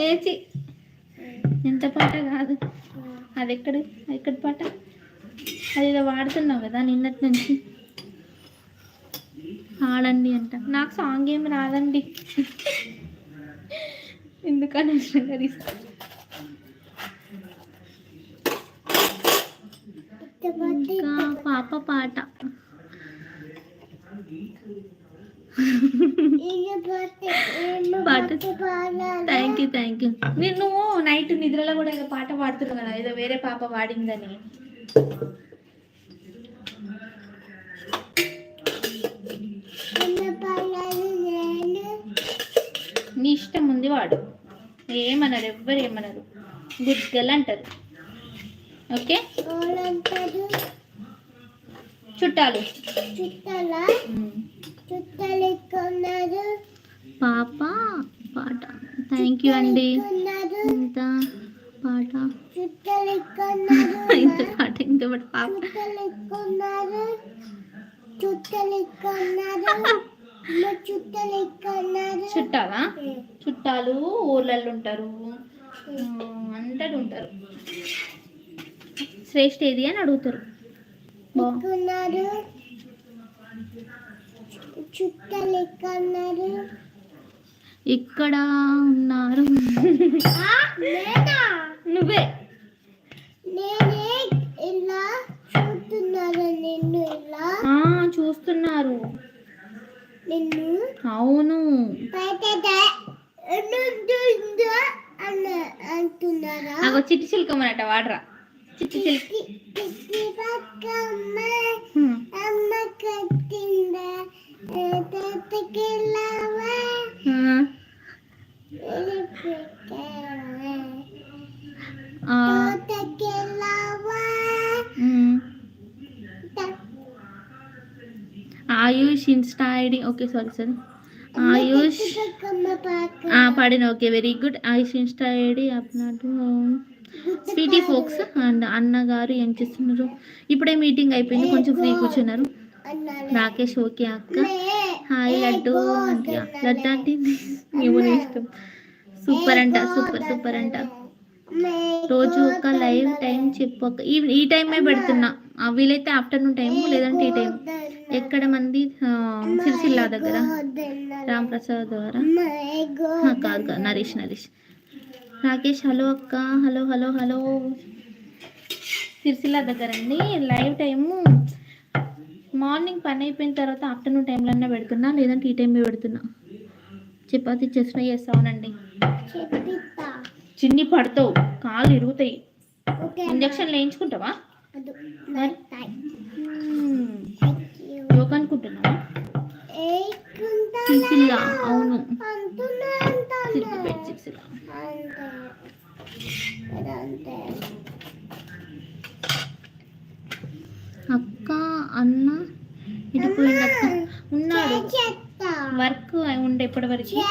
ఏచి ఎంత పాట కాదు అది ఎక్కడ పాట అది ఏదో వాడుతున్నావు కదా నిన్నటి నుంచి ఆడండి అంట నాకు సాంగ్ ఏమి రాదండి ఎందుకని ఇంకా పాప పాట పాట థ్యాంక్ యూ నేను నైట్ నిద్రలో కూడా ఏదో పాట పాడుతున్నావు కదా ఏదో వేరే పాప పాడిందని నీ ఇష్టం ఉంది వాడు ఏమన్నారు ఎవ్వరు ఏమన్నారు గుడ్ గర్ల్ అంటారు ఓకే చుట్టాలు పాప పాట థ్యాంక్ యూ అండి ఇంత పాట ఇంత పాట పాప చుట్టాలా చుట్టాలు ఊర్లలో ఉంటారు అంతటా ఉంటారు శ్రేష్ఠ ఏది అని అడుగుతారు ఇక్కడ ఉన్నారు నువ్వే చూస్తున్నారు అవును నాకు చిట్టి చిలుకమ్మనట వాడరా చిట్టి చిలుక Ayush insta ID okay sorry Ayush పాడిన okay very good Ayush insta ID అప్నాడు స్వీటీ ఫోక్స్ అండ్ అన్నగారు ఏం చేస్తున్నారు ఇప్పుడే మీటింగ్ అయిపోయింది కొంచెం ఫ్రీ కూర్చున్నారు రాకేష్ ఓకే అక్క హాయ్ లడ్డు లడ్డు అంటే ఏమో ఇష్టం సూపర్ అంట సూపర్ అంట రోజు ఒక లైవ్ టైం చెప్పు ఈ టైమే పెడుతున్నా వీలైతే ఆఫ్టర్నూన్ టైం లేదంటే ఈ టైం ఎక్కడ మంది సిరిసిల్ల దగ్గర రాంప్రసాద్ ద్వారా కాదు నరేష్ రాకేష్ హలో అక్క హలో సిరిసిల్ల దగ్గర అండి లైవ్ టైము మార్నింగ్ పని అయిపోయిన తర్వాత ఆఫ్టర్నూన్ టైంలోనే పెడుతున్నా లేదంటే ఈ టైమే పెడుతున్నా చపాతీ చేస్తావునండి చిన్ని పడతావు కాళ్ళు ఇరుగుతాయి ఇంజక్షన్లు వేయించుకుంటావా యోగా అనుకుంటున్నావా సిరిసిల్ల అవును సిరిసిల్ల అక్క అన్న ఇటుపోయింది అక్క ఉన్నాడు వర్క్ ఉండే ఇప్పటివరకు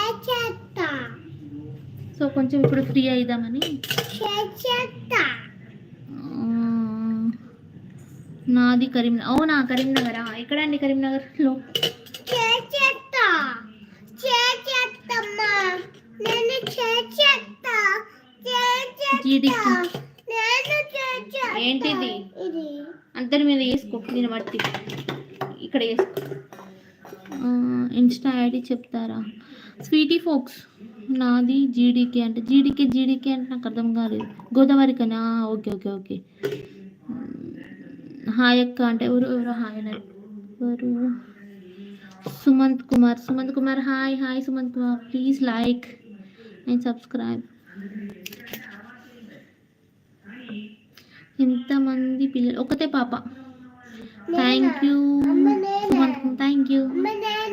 సో కొంచెం ఇప్పుడు ఫ్రీ అయిదామని నాది కరీంనగర్ అవునా కరీంనగరా ఎక్కడండి కరీంనగర్లో ఏంటిది అందరి మీద వేసుకో దీన్ని బట్టి ఇక్కడ వేసుకో ఇన్స్టా ఐడి చెప్తారా స్వీటీ ఫోక్స్ నాది జీడీకే అంటే జీడీకే అంటే నాకు అర్థం కాలేదు గోదావరికనా ఓకే హాయ్ అక్క అంటే ఎవరు హాయ్ అన్నారు ఎవరు Sumanth Kumar hi Sumanth Kumar please like and subscribe ఎంతమంది పిల్లలు ఒకతే పాప thank you Sumanth thank you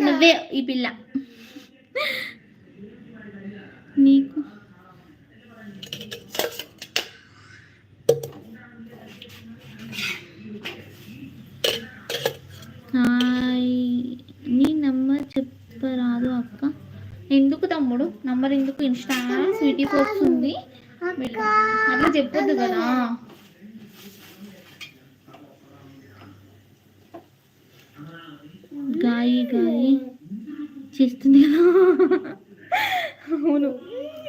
నువ్వే ఈ పిల్ల నీకు హాయ్ నీ నెంబర్ చెప్పరాదు అక్క ఎందుకు తమ్ముడు నంబర్ ఎందుకు ఇన్స్టా స్వీటీ ఫోక్స్ ఉంది అట్లా చెప్పొద్దు కదా గాయి చేస్తుంది కదా అవును